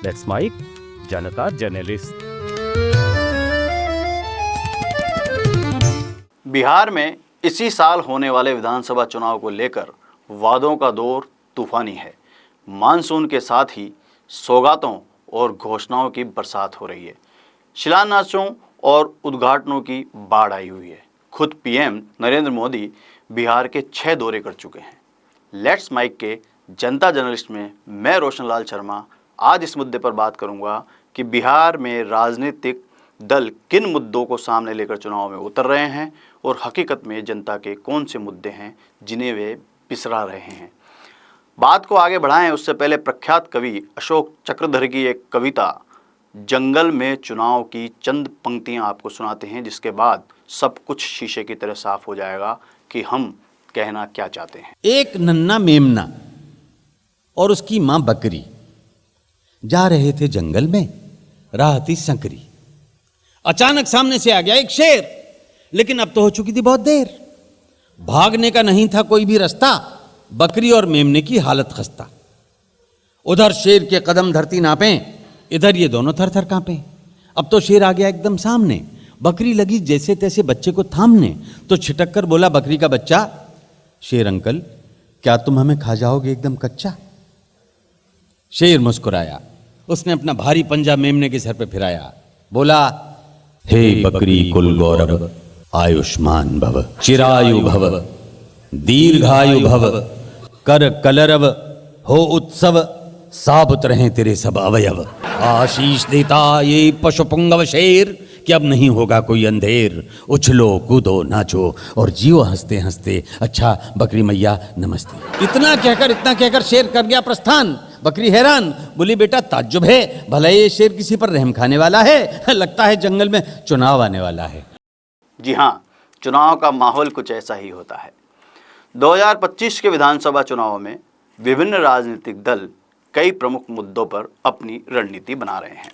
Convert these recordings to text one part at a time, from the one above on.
Let's mic Janata journalist. Bihar में इसी साल होने वाले विधानसभा चुनाव को लेकर वादों का दौर तूफानी है। मानसून के साथ ही सौगातों और घोषणाओं की बरसात हो रही है। शिलान्यासों और उद्घाटनों की बाढ़ आई हुई है। खुद पीएम नरेंद्र मोदी बिहार के 6 दौरे कर चुके हैं। लेट्स माइक के जनता जर्नलिस्ट में मैं रोशनलाल शर्मा आज इस मुद्दे पर बात करूंगा कि बिहार में राजनीतिक दल किन मुद्दों को सामने लेकर चुनाव में उतर रहे हैं और हकीकत में जनता के कौन से मुद्दे हैं जिन्हें वे पिसरा रहे हैं। बात को आगे बढ़ाएं उससे पहले प्रख्यात कवि अशोक चक्रधर की एक कविता जंगल में चुनाव की चंद पंक्तियां आपको सुनाते हैं, जिसके बाद सब कुछ शीशे की तरह साफ हो जाएगा कि हम कहना क्या चाहते हैं। एक नन्हा मेमना और उसकी मां बकरी जा रहे थे जंगल में, राह थी संकरी। अचानक सामने से आ गया एक शेर, लेकिन अब तो हो चुकी थी बहुत देर। भागने का नहीं था कोई भी रास्ता, बकरी और मेमने की हालत खस्ता। उधर शेर के कदम धरती नापें, इधर ये दोनों थर थर कांपे। अब तो शेर आ गया एकदम सामने, बकरी लगी जैसे तैसे बच्चे को थामने। तो छिटक कर बोला बकरी का बच्चा, शेर अंकल क्या तुम हमें खा जाओगे एकदम कच्चा? शेर मुस्कुराया, उसने अपना भारी पंजा मेमने के सर पे फिराया, बोला हे बकरी कुल गौरव, आयुष्मान भव, चिरायु भव, दीर्घायु भव, कर कलरव, हो उत्सव, साबुत रहे तेरे सब अवयव। आशीष देता ये पशुपुंगव शेर कि अब नहीं होगा कोई अंधेर। उछलो कूदो नाचो और जियो हंसते हंसते, अच्छा बकरी मैया नमस्ते। इतना कहकर शेर कर गया प्रस्थान। बकरी हैरान, बोली बेटा ताज्जुब है, भला ये शेर किसी पर रहम खाने वाला है? लगता है जंगल में चुनाव आने वाला है। जी हाँ, चुनाव का माहौल कुछ ऐसा ही होता है। 2025 के विधानसभा चुनाव में विभिन्न राजनीतिक दल कई प्रमुख मुद्दों पर अपनी रणनीति बना रहे हैं।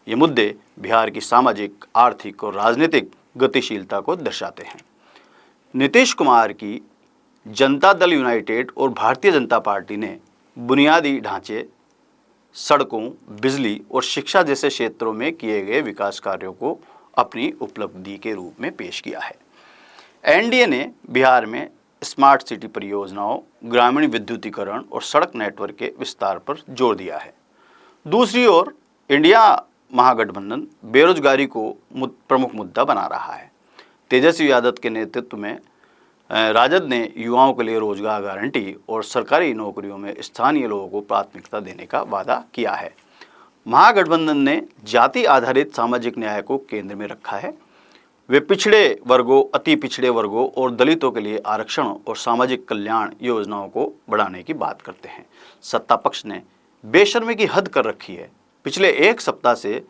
ये मुद्दे बिहार की सामाजिक, आर्थिक और राजनीतिक गतिशीलता को दर्शाते हैं। नीतीश कुमार की जनता दल यूनाइटेड और भारतीय जनता पार्टी ने बुनियादी ढांचे, सड़कों, बिजली और शिक्षा जैसे क्षेत्रों में किए गए विकास कार्यों को अपनी उपलब्धि के रूप में पेश किया है। एनडीए ने बिहार में स्मार्ट सिटी परियोजनाओं, ग्रामीण विद्युतीकरण और सड़क नेटवर्क के विस्तार पर जोर दिया है। दूसरी ओर इंडिया महागठबंधन बेरोजगारी को प्रमुख मुद्दा बना रहा है। तेजस्वी यादव के नेतृत्व में राजद ने युवाओं के लिए रोजगार गारंटी और सरकारी नौकरियों में स्थानीय लोगों को प्राथमिकता देने का वादा किया है। महागठबंधन ने जाति आधारित सामाजिक न्याय को केंद्र में रखा है। वे पिछड़े वर्गों, अति पिछड़े वर्गों और दलितों के लिए आरक्षण और सामाजिक कल्याण योजनाओं को बढ़ाने की बात करते हैं। सत्ता पक्ष ने बेशर्मी की हद कर रखी है। पिछले एक सप्ताह से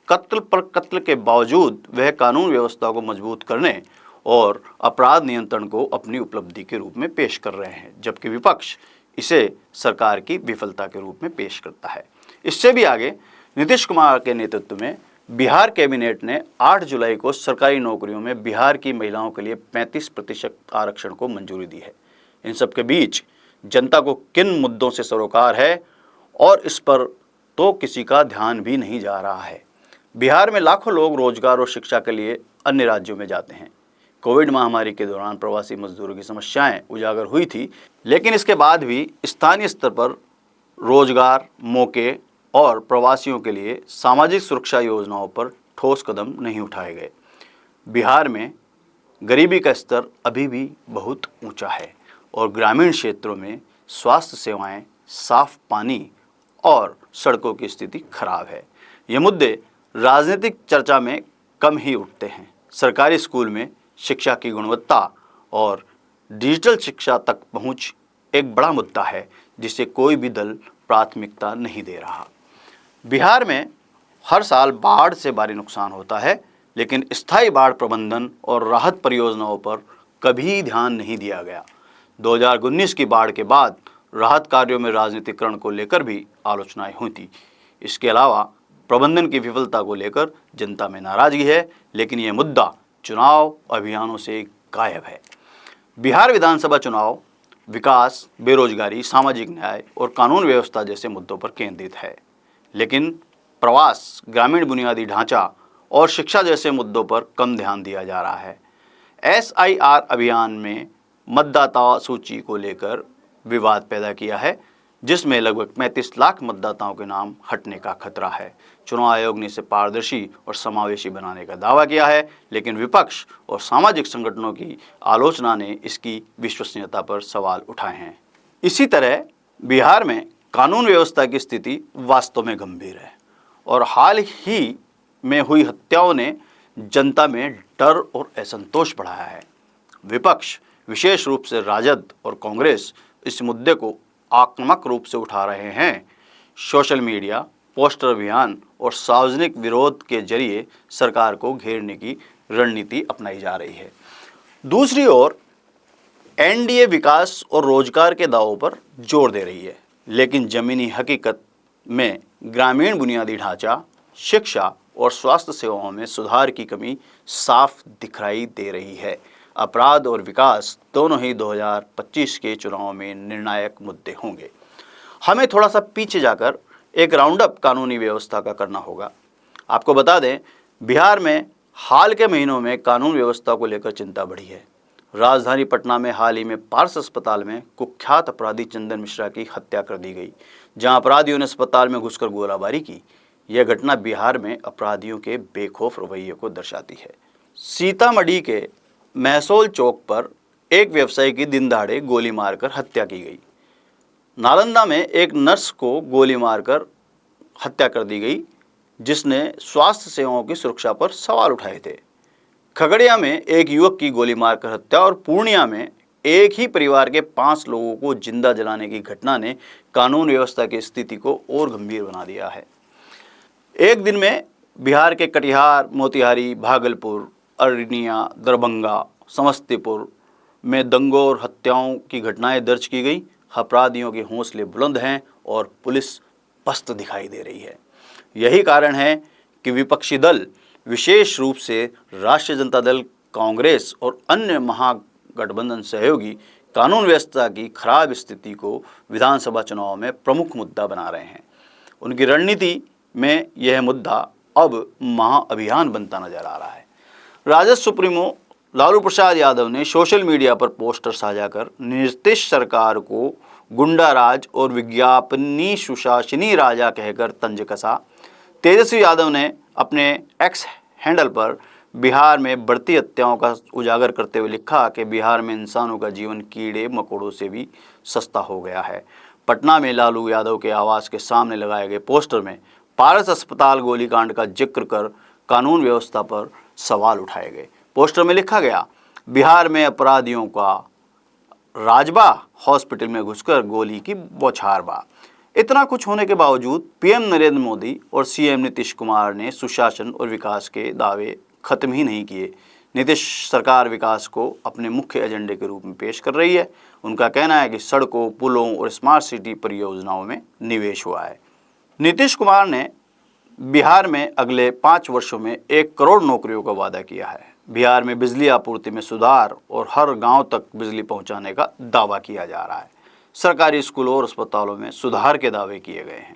कत्ल पर कत्ल के बावजूद वह कानून व्यवस्था को मजबूत करने और अपराध नियंत्रण को अपनी उपलब्धि के रूप में पेश कर रहे हैं, जबकि विपक्ष इसे सरकार की विफलता के रूप में पेश करता है। इससे भी आगे नीतीश कुमार के नेतृत्व में बिहार कैबिनेट ने 8 जुलाई को सरकारी नौकरियों में बिहार की महिलाओं के लिए 35% आरक्षण को मंजूरी दी है। इन सब के बीच जनता को किन मुद्दों से सरोकार है और इस पर तो किसी का ध्यान भी नहीं जा रहा है। बिहार में लाखों लोग रोजगार और शिक्षा के लिए अन्य राज्यों में जाते हैं। कोविड महामारी के दौरान प्रवासी मजदूरों की समस्याएं उजागर हुई थी, लेकिन इसके बाद भी स्थानीय स्तर पर रोजगार, मौके और प्रवासियों के लिए सामाजिक सुरक्षा योजनाओं पर ठोस कदम नहीं उठाए गए। बिहार में गरीबी का स्तर अभी भी बहुत ऊंचा है और ग्रामीण क्षेत्रों में स्वास्थ्य सेवाएं, साफ पानी और सड़कों की स्थिति खराब है। ये मुद्दे राजनीतिक चर्चा में कम ही उठते हैं। सरकारी स्कूल में शिक्षा की गुणवत्ता और डिजिटल शिक्षा तक पहुंच एक बड़ा मुद्दा है, जिसे कोई भी दल प्राथमिकता नहीं दे रहा। बिहार में हर साल बाढ़ से भारी नुकसान होता है, लेकिन स्थायी बाढ़ प्रबंधन और राहत परियोजनाओं पर कभी ध्यान नहीं दिया गया। 2019 की बाढ़ के बाद राहत कार्यों में राजनीतिकरण को लेकर भी आलोचनाएं हुई थी। इसके अलावा प्रबंधन की विफलता को लेकर जनता में नाराजगी है, लेकिन यह मुद्दा चुनाव अभियानों से गायब है। बिहार विधानसभा चुनाव विकास, बेरोजगारी, सामाजिक न्याय और कानून व्यवस्था जैसे मुद्दों पर केंद्रित है, लेकिन प्रवास, ग्रामीण बुनियादी ढांचा और शिक्षा जैसे मुद्दों पर कम ध्यान दिया जा रहा है। SIR अभियान में मतदाता सूची को लेकर विवाद पैदा किया है, जिसमें लगभग 35 लाख मतदाताओं के नाम हटने का खतरा है। चुनाव आयोग ने इसे पारदर्शी और समावेशी बनाने का दावा किया है, लेकिन विपक्ष और सामाजिक संगठनों की आलोचना ने इसकी विश्वसनीयता पर सवाल उठाए हैं। इसी तरह बिहार में कानून व्यवस्था की स्थिति वास्तव में गंभीर है और हाल ही में हुई हत्याओं ने जनता में डर और असंतोष बढ़ाया है। विपक्ष, विशेष रूप से राजद और कांग्रेस, इस मुद्दे को आक्रामक रूप से उठा रहे हैं। सोशल मीडिया, पोस्टर अभियान और सार्वजनिक विरोध के जरिए सरकार को घेरने की रणनीति अपनाई जा रही है। दूसरी ओर NDA विकास और रोजगार के दावों पर जोर दे रही है, लेकिन जमीनी हकीकत में ग्रामीण बुनियादी ढांचा, शिक्षा और स्वास्थ्य सेवाओं में सुधार की कमी साफ दिखाई दे रही है। अपराध और विकास दोनों ही 2025 के चुनाव में निर्णायक मुद्दे होंगे। हमें थोड़ा सा पीछे जाकर एक राउंडअप कानूनी व्यवस्था का करना होगा। आपको बता दें, बिहार में हाल के महीनों में कानून व्यवस्था को लेकर चिंता बढ़ी है। राजधानी पटना में हाल ही में पारस अस्पताल में कुख्यात अपराधी चंदन मिश्रा की हत्या कर दी गई, जहां अपराधियों ने अस्पताल में घुसकर गोलाबारी की। यह घटना बिहार में अपराधियों के बेखौफ रवैये को दर्शाती है। सीतामढ़ी के महसौल चौक पर एक व्यवसायी की दिन दहाड़े गोली मारकर हत्या की गई। नालंदा में एक नर्स को गोली मारकर हत्या कर दी गई, जिसने स्वास्थ्य सेवाओं की सुरक्षा पर सवाल उठाए थे। खगड़िया में एक युवक की गोली मारकर हत्या और पूर्णिया में एक ही परिवार के 5 लोगों को जिंदा जलाने की घटना ने कानून व्यवस्था की स्थिति को और गंभीर बना दिया है। एक दिन में बिहार के कटिहार, मोतिहारी, भागलपुर, अररिया, दरभंगा, समस्तीपुर में दंगों और हत्याओं की घटनाएं दर्ज की गई। अपराधियों के हौसले बुलंद हैं और पुलिस पस्त दिखाई दे रही है। यही कारण है कि विपक्षी दल, विशेष रूप से राष्ट्रीय जनता दल, कांग्रेस और अन्य महागठबंधन सहयोगी कानून व्यवस्था की खराब स्थिति को विधानसभा चुनाव में प्रमुख मुद्दा बना रहे हैं। उनकी रणनीति में यह मुद्दा अब महाअभियान बनता नजर आ रहा है। राजद सुप्रीमो लालू प्रसाद यादव ने सोशल मीडिया पर पोस्टर साझा कर नीतीश सरकार को गुंडा राज और विज्ञापनी सुशासनी राजा कहकर तंज कसा। तेजस्वी यादव ने अपने एक्स हैंडल पर बिहार में बढ़ती हत्याओं का उजागर करते हुए लिखा कि बिहार में इंसानों का जीवन कीड़े मकोड़ों से भी सस्ता हो गया है। पटना में लालू यादव के आवास के सामने लगाए गए पोस्टर में पारस अस्पताल गोलीकांड का जिक्र कर कानून व्यवस्था पर सवाल उठाए गए। पोस्टर में लिखा गया, बिहार में अपराधियों का राजबा, हॉस्पिटल में घुसकर गोली की बौछार बा। इतना कुछ होने के बावजूद पीएम नरेंद्र मोदी और सीएम नीतीश कुमार ने सुशासन और विकास के दावे खत्म ही नहीं किए। नीतीश सरकार विकास को अपने मुख्य एजेंडे के रूप में पेश कर रही है। उनका कहना है कि सड़कों, पुलों और स्मार्ट सिटी परियोजनाओं में निवेश हुआ है। नीतीश कुमार ने बिहार में अगले 5 वर्षों में 1 करोड़ नौकरियों का वादा किया है। बिहार में बिजली आपूर्ति में सुधार और हर गांव तक बिजली पहुंचाने का दावा किया जा रहा है। सरकारी स्कूलों और अस्पतालों में सुधार के दावे किए गए हैं।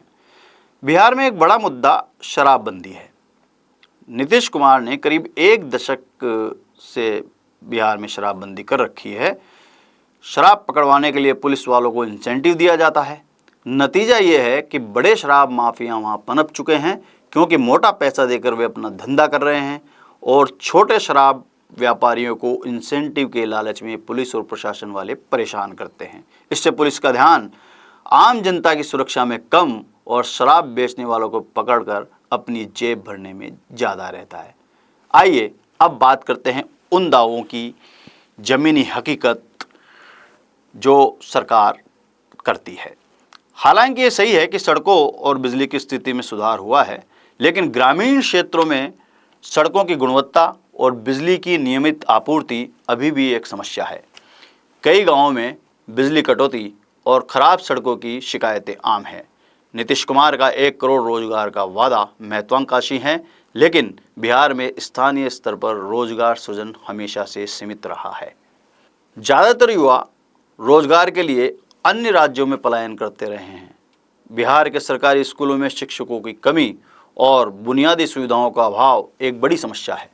बिहार में एक बड़ा मुद्दा शराबबंदी है। नीतीश कुमार ने करीब 1 दशक से बिहार में शराबबंदी कर रखी है। शराब पकड़वाने के लिए पुलिस वालों को इंसेंटिव दिया जाता है। नतीजा ये है कि बड़े शराब माफिया वहाँ पनप चुके हैं, क्योंकि मोटा पैसा देकर वे अपना धंधा कर रहे हैं और छोटे शराब व्यापारियों को इंसेंटिव के लालच में पुलिस और प्रशासन वाले परेशान करते हैं। इससे पुलिस का ध्यान आम जनता की सुरक्षा में कम और शराब बेचने वालों को पकड़कर अपनी जेब भरने में ज़्यादा रहता है। आइए अब बात करते हैं उन दावों की ज़मीनी हकीकत जो सरकार करती है। हालांकि ये सही है कि सड़कों और बिजली की स्थिति में सुधार हुआ है, लेकिन ग्रामीण क्षेत्रों में सड़कों की गुणवत्ता और बिजली की नियमित आपूर्ति अभी भी एक समस्या है। कई गांवों में बिजली कटौती और खराब सड़कों की शिकायतें आम हैं। नीतीश कुमार का 1 करोड़ रोजगार का वादा महत्वाकांक्षी है, लेकिन बिहार में स्थानीय स्तर पर रोजगार सृजन हमेशा से सीमित रहा है। ज़्यादातर युवा रोजगार के लिए अन्य राज्यों में पलायन करते रहे हैं। बिहार के सरकारी स्कूलों में शिक्षकों की कमी और बुनियादी सुविधाओं का अभाव एक बड़ी समस्या है।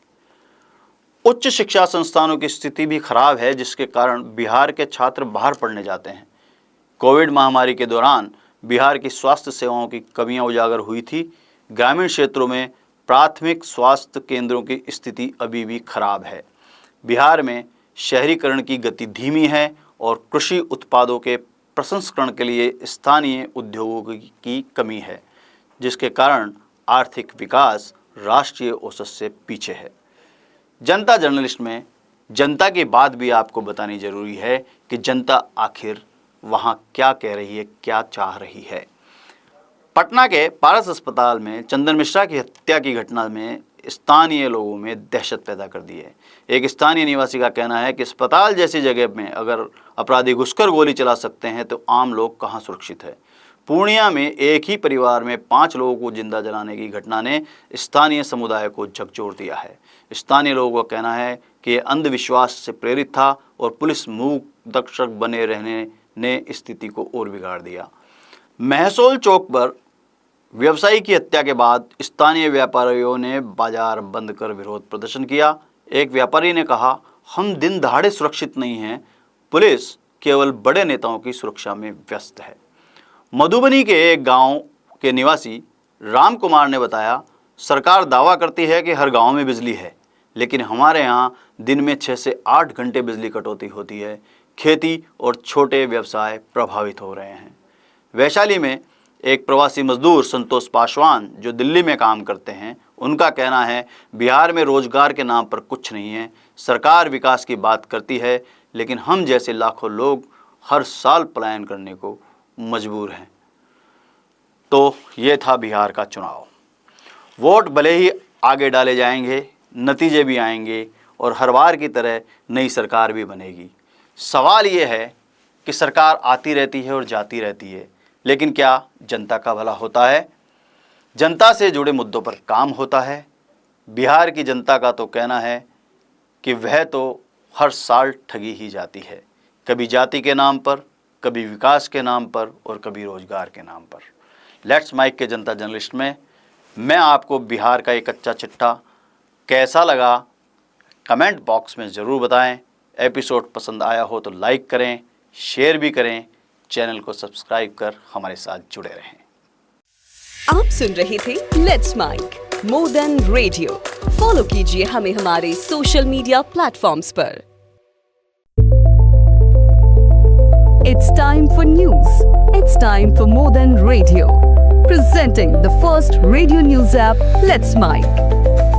उच्च शिक्षा संस्थानों की स्थिति भी खराब है, जिसके कारण बिहार के छात्र बाहर पढ़ने जाते हैं। कोविड महामारी के दौरान बिहार की स्वास्थ्य सेवाओं की कमियां उजागर हुई थी। ग्रामीण क्षेत्रों में प्राथमिक स्वास्थ्य केंद्रों की स्थिति अभी भी खराब है। बिहार में शहरीकरण की गति धीमी है और कृषि उत्पादों के प्रसंस्करण के लिए स्थानीय उद्योगों की कमी है, जिसके कारण आर्थिक विकास राष्ट्रीय औसत से पीछे है। जनता जर्नलिस्ट में जनता की बात भी आपको बतानी जरूरी है कि जनता आखिर वहाँ क्या कह रही है, क्या चाह रही है। पटना के पारस अस्पताल में चंदन मिश्रा की हत्या की घटना में स्थानीय लोगों में दहशत पैदा कर दी है। एक स्थानीय निवासी का कहना है कि अस्पताल जैसी जगह में अगर अपराधी घुसकर गोली चला सकते हैं तो आम लोग कहां सुरक्षित है। पूर्णिया में एक ही परिवार में 5 लोगों को जिंदा जलाने की घटना ने स्थानीय समुदाय को झकझोर दिया है। स्थानीय लोगों का कहना है कि यह अंधविश्वास से प्रेरित था और पुलिस मूक दर्शक बने रहने ने स्थिति को और बिगाड़ दिया। महसौल चौक पर व्यवसायी की हत्या के बाद स्थानीय व्यापारियों ने बाजार बंद कर विरोध प्रदर्शन किया। एक व्यापारी ने कहा, हम दिन दहाड़े सुरक्षित नहीं हैं, पुलिस केवल बड़े नेताओं की सुरक्षा में व्यस्त है। मधुबनी के एक गांव के निवासी राम कुमार ने बताया, सरकार दावा करती है कि हर गांव में बिजली है, लेकिन हमारे यहाँ दिन में 6 से 8 घंटे बिजली कटौती होती है। खेती और छोटे व्यवसाय प्रभावित हो रहे हैं। वैशाली में एक प्रवासी मजदूर संतोष पासवान जो दिल्ली में काम करते हैं, उनका कहना है बिहार में रोजगार के नाम पर कुछ नहीं है। सरकार विकास की बात करती है, लेकिन हम जैसे लाखों लोग हर साल पलायन करने को मजबूर हैं। तो ये था बिहार का चुनाव। वोट भले ही आगे डाले जाएंगे, नतीजे भी आएंगे और हर बार की तरह नई सरकार भी बनेगी। सवाल ये है कि सरकार आती रहती है और जाती रहती है, लेकिन क्या जनता का भला होता है? जनता से जुड़े मुद्दों पर काम होता है? बिहार की जनता का तो कहना है कि वह तो हर साल ठगी ही जाती है, कभी जाति के नाम पर, कभी विकास के नाम पर और कभी रोजगार के नाम पर। लेट्स माइक के जनता जर्नलिस्ट में मैं आपको बिहार का एक कच्चा चिट्ठा कैसा लगा कमेंट बॉक्स में ज़रूर बताएं। एपिसोड पसंद आया हो तो लाइक करें, शेयर भी करें, चैनल को सब्सक्राइब कर हमारे साथ जुड़े रहें। आप सुन रहे थे let's make more than radio. Follow कीजिए हमें हमारे सोशल मीडिया प्लेटफॉर्म्स पर। It's time for news. It's time for more than radio. Presenting the first radio news app, Let's Mic.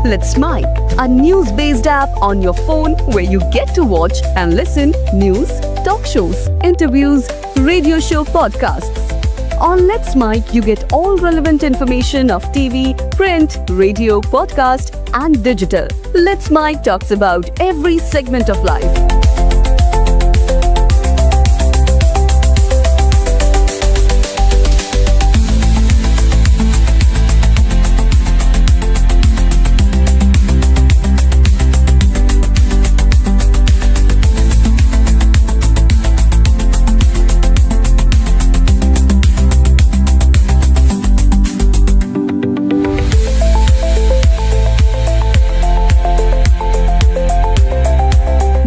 Let's Mic, a news-based app on your phone where you get to watch and listen news, talk shows, interviews, radio show podcasts. On Let's Mic, you get all relevant information of TV, print, radio, podcast, and digital. Let's Mic talks about every segment of life.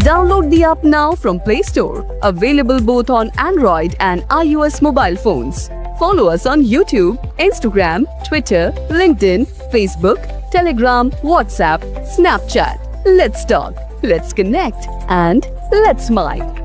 Download the app now from Play Store. Available both on Android and iOS mobile phones. Follow us on YouTube, Instagram, Twitter, LinkedIn, Facebook, Telegram, WhatsApp, Snapchat. Let's talk, let's connect, and let's mic.